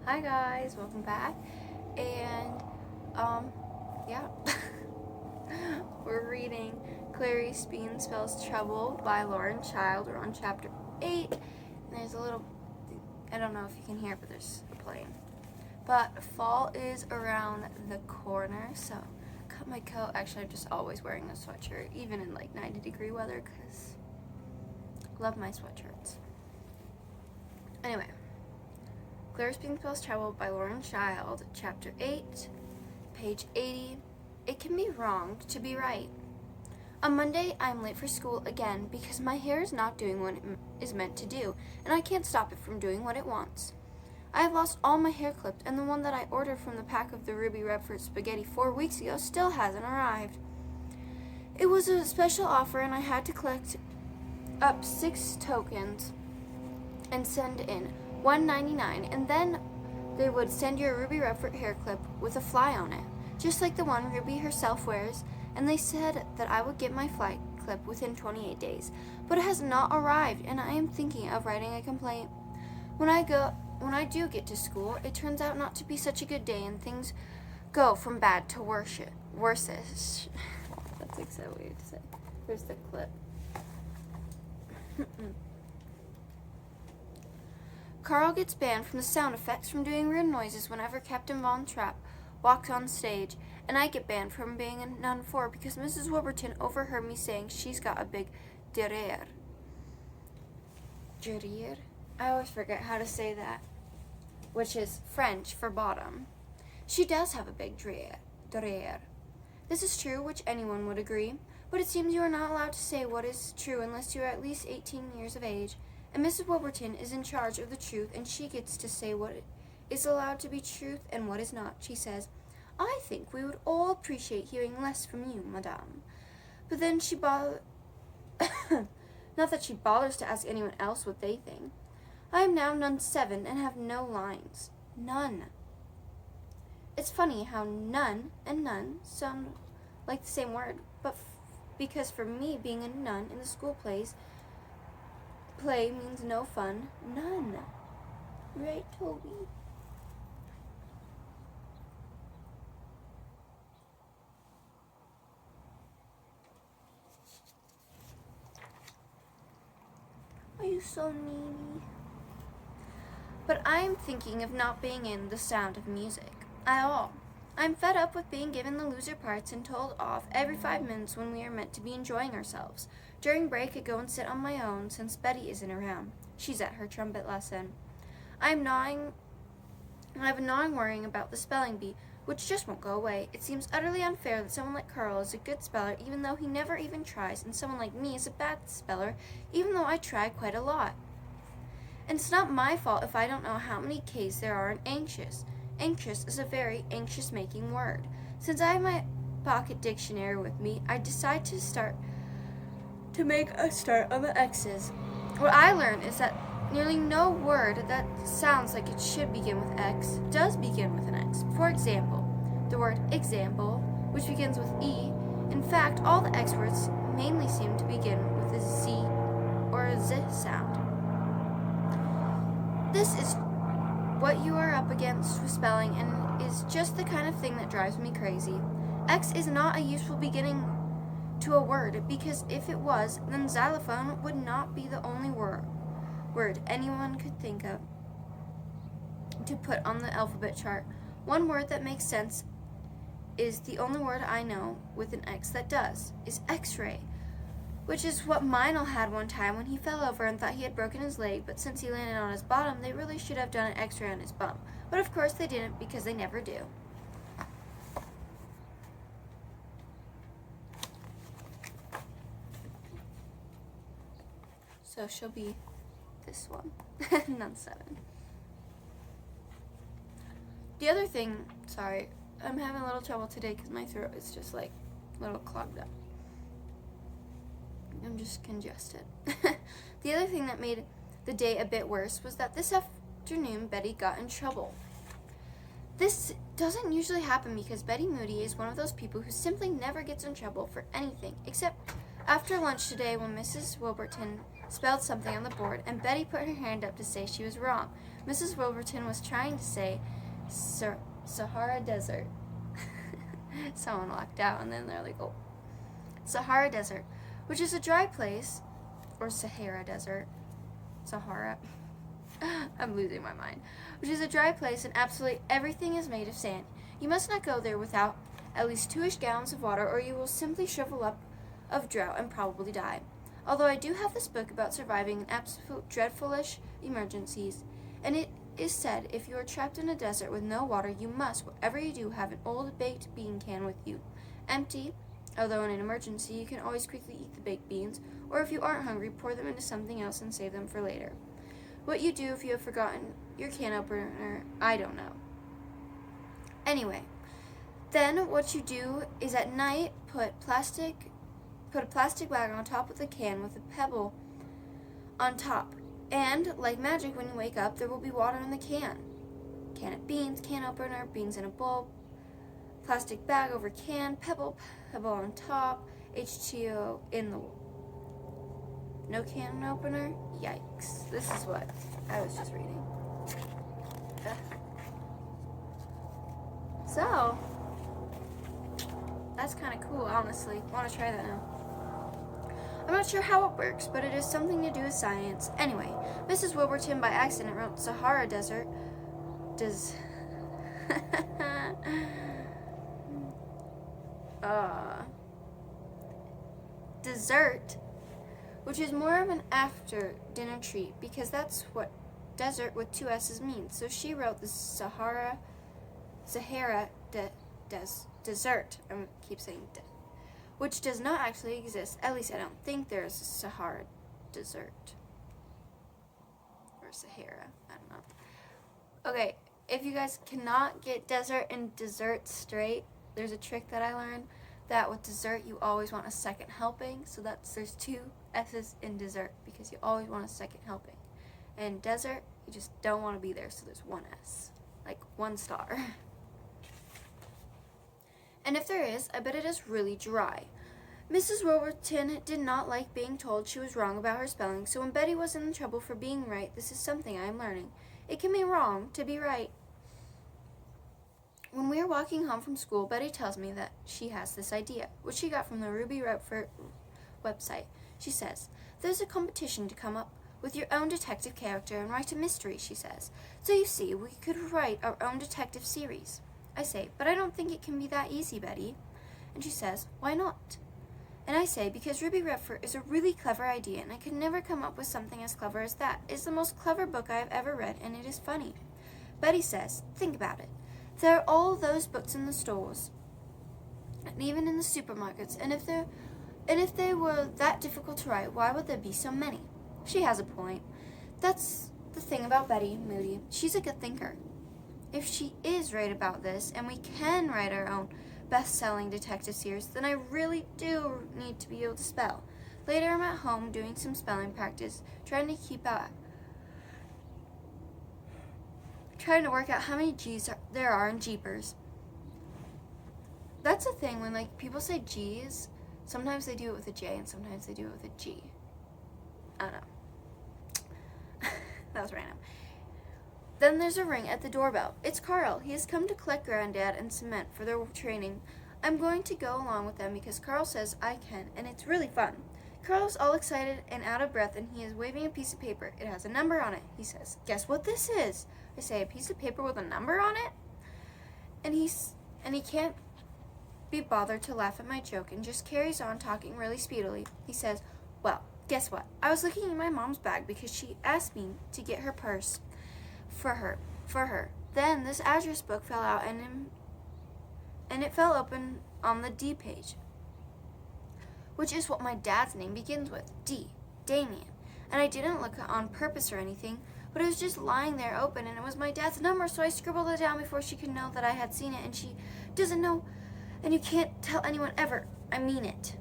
Hi guys, welcome back. And yeah. We're reading Clarice Spells Trouble by Lauren Child. We're on chapter 8. And there's a little, I don't know if you can hear it, but there's a plane. But fall is around the corner, so cut my coat. Actually, I'm just always wearing a sweatshirt, even in like 90-degree weather, because I love my sweatshirts. Anyway. Clarice Spells Trouble by Lauren Child, Chapter 8, page 80. It can be wrong to be right. On Monday, I am late for school again because my hair is not doing what it is meant to do, and I can't stop it from doing what it wants. I have lost all my hair clipped, and the one that I ordered from the pack of the Ruby Redford spaghetti 4 weeks ago still hasn't arrived. It was a special offer, and I had to collect up 6 tokens and send in $1.99, and then they would send you a Ruby Redford hair clip with a fly on it, just like the one Ruby herself wears, and they said that I would get my fly clip within 28 days, but it has not arrived, and I am thinking of writing a complaint. When I do get to school, it turns out not to be such a good day, and things go from bad to worse-ish. That's like so weird to say. Here's the clip. Carl gets banned from the sound effects from doing weird noises whenever Captain Von Trapp walks on stage, and I get banned from being a nun 4 because Mrs. Wilburton overheard me saying she's got a big derriere. Derriere? I always forget how to say that, which is French for bottom. She does have a big derriere. This is true, which anyone would agree, but it seems you are not allowed to say what is true unless you are at least 18 years of age. And Mrs. Wilburton is in charge of the truth, and she gets to say what is allowed to be truth and what is not. She says, I think we would all appreciate hearing less from you, madame. But then not that she bothers to ask anyone else what they think. I am now nun 7 and have no lines. None. It's funny how nun and nun sound like the same word, but because for me, being a nun in the school play means no fun, none. Right, Toby? Are you so needy? But I'm thinking of not being in The Sound of Music at all. I'm fed up with being given the loser parts and told off every 5 minutes when we are meant to be enjoying ourselves. During break, I go and sit on my own since Betty isn't around. She's at her trumpet lesson. I have a gnawing worrying about the spelling bee, which just won't go away. It seems utterly unfair that someone like Carl is a good speller even though he never even tries, and someone like me is a bad speller even though I try quite a lot. And it's not my fault if I don't know how many K's there are in anxious. Anxious is a very anxious-making word. Since I have my pocket dictionary with me, I decide to make a start on the X's. What I learned is that nearly no word that sounds like it should begin with X does begin with an X. For example, the word example, which begins with E. In fact, all the X words mainly seem to begin with a Z or a Z sound. This is what you are up against with spelling, and is just the kind of thing that drives me crazy. X is not a useful beginning to a word, because if it was, then xylophone would not be the only word anyone could think of to put on the alphabet chart. One word that makes sense is the only word I know with an X that does, is X-ray, which is what Meinl had one time when he fell over and thought he had broken his leg, but since he landed on his bottom, they really should have done an X-ray on his bum. But of course they didn't, because they never do. So she'll be this one, nun 7. The other thing, sorry, I'm having a little trouble today because my throat is just like a little clogged up. I'm just congested. The other thing that made the day a bit worse was that this afternoon Betty got in trouble. This doesn't usually happen because Betty Moody is one of those people who simply never gets in trouble for anything, except after lunch today when Mrs. Wilburton spelled something on the board, and Betty put her hand up to say she was wrong. Mrs. Wilburton was trying to say Sahara Desert. Someone walked out, and then they're like, oh. Sahara Desert, which is a dry place, or Sahara Desert. Sahara. I'm losing my mind. Which is a dry place, and absolutely everything is made of sand. You must not go there without at least 2-ish gallons of water, or you will simply shrivel up of drought and probably die. Although I do have this book about surviving in absolute dreadfulish emergencies, and it is said if you are trapped in a desert with no water, you must, whatever you do, have an old baked bean can with you. Empty, although in an emergency you can always quickly eat the baked beans, or if you aren't hungry, pour them into something else and save them for later. What you do if you have forgotten your can opener, I don't know. Anyway, then what you do is at night put a plastic bag on top of the can with a pebble on top. And, like magic, when you wake up, there will be water in the can. Can of beans, can opener, beans in a bowl, plastic bag over can, pebble on top, H2O in the no can opener? Yikes. This is what I was just reading. So, that's kind of cool, honestly. I want to try that now. I'm not sure how it works, but it is something to do with science. Anyway, Mrs. Wilburton by accident wrote Sahara Desert. Dessert, which is more of an after-dinner treat, because that's what desert with 2 S's means. So she wrote the Sahara Desert. I keep saying which does not actually exist. At least I don't think there's a Sahara Desert. Or Sahara. I don't know. Okay, if you guys cannot get desert and dessert straight, there's a trick that I learned that with dessert you always want a second helping. So there's 2 S's in dessert because you always want a second helping. And desert, you just don't want to be there, so there's 1 S. Like 1 star. And if there is, I bet it is really dry. Mrs. Wilburton did not like being told she was wrong about her spelling, so when Betty was in trouble for being right, this is something I am learning. It can be wrong to be right. When we are walking home from school, Betty tells me that she has this idea, which she got from the Ruby Redford website. She says, there's a competition to come up with your own detective character and write a mystery, she says. So you see, we could write our own detective series. I say, but I don't think it can be that easy, Betty. And she says, why not? And I say, because Ruby Redford is a really clever idea, and I could never come up with something as clever as that. It's the most clever book I have ever read, and it is funny. Betty says, think about it. There are all those books in the stores, and even in the supermarkets, and if they were that difficult to write, why would there be so many? She has a point. That's the thing about Betty Moody. She's a good thinker. If she is right about this, and we can write our own best-selling detective series, then I really do need to be able to spell. Later, I'm at home doing some spelling practice, trying to work out how many G's there are in Jeepers. That's a thing when people say G's, sometimes they do it with a J and sometimes they do it with a G. I don't know. That was random. Then there's a ring at the doorbell. It's Carl. He has come to collect Granddad and cement for their training. I'm going to go along with them because Carl says I can, and it's really fun. Carl's all excited and out of breath, and he is waving a piece of paper. It has a number on it. He says, guess what this is? I say, a piece of paper with a number on it? And he can't be bothered to laugh at my joke and just carries on talking really speedily. He says, well, guess what? I was looking in my mom's bag because she asked me to get her purse for her. Then this address book fell out and it fell open on the D page, which is what my dad's name begins with, D, Damien. And I didn't look on purpose or anything, but it was just lying there open, and it was my dad's number, so I scribbled it down before she could know that I had seen it, and she doesn't know, and you can't tell anyone ever. I mean it.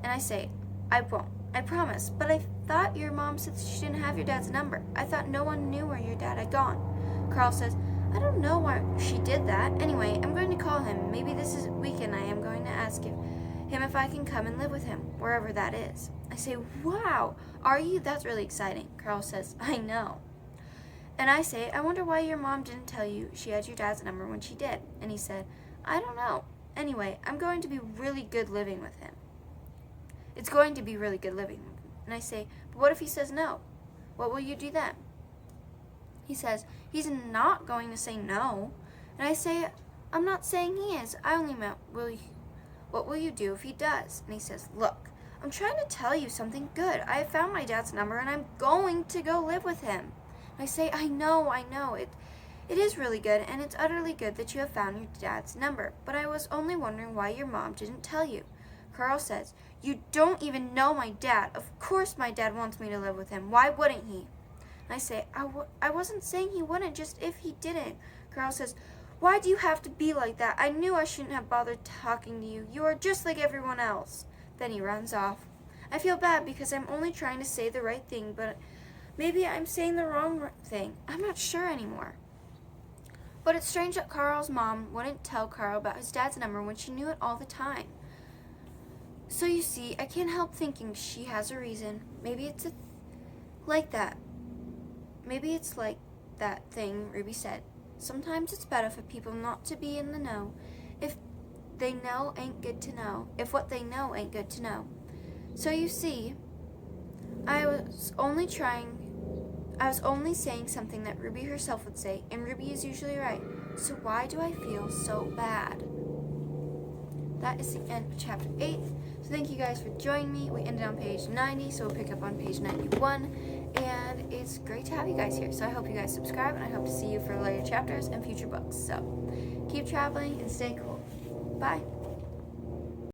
And I say, I won't. I promise. But I thought your mom said she didn't have your dad's number. I thought no one knew where your dad had gone. Carl says, I don't know why she did that. Anyway, I'm going to call him. Maybe this is weekend I am going to ask him if I can come and live with him, wherever that is. I I say, wow, are you? That's really exciting. Carl says, I know. And I say, I wonder why your mom didn't tell you she had your dad's number when she did. And he said, I don't know. Anyway, I'm going to be really good living with him. It's going to be really good living with him. And I say, but what if he says no? What will you do then? He says, he's not going to say no. And I say, I'm not saying he is. I only meant, what will you do if he does? And he says, look, I'm trying to tell you something good. I have found my dad's number and I'm going to go live with him. And I say, I know. It is really good, and it's utterly good that you have found your dad's number. But I was only wondering why your mom didn't tell you. Carl says, you don't even know my dad. Of course my dad wants me to live with him. Why wouldn't he? And I say, I wasn't saying he wouldn't, just if he didn't. Carl says, why do you have to be like that? I knew I shouldn't have bothered talking to you. You are just like everyone else. Then he runs off. I feel bad because I'm only trying to say the right thing, but maybe I'm saying the wrong thing. I'm not sure anymore. But it's strange that Carl's mom wouldn't tell Carl about his dad's number when she knew it all the time. So you see, I can't help thinking she has a reason. Maybe it's like that. Maybe it's like that thing Ruby said. Sometimes it's better for people not to be in the know if they know ain't good to know. If what they know ain't good to know. So you see, I was only saying something that Ruby herself would say, and Ruby is usually right. So why do I feel so bad? That is the end of chapter 8. So thank you guys for joining me. We ended on page 90, so we'll pick up on page 91. And it's great to have you guys here. So I hope you guys subscribe, and I hope to see you for later chapters and future books. So keep traveling and stay cool. Bye.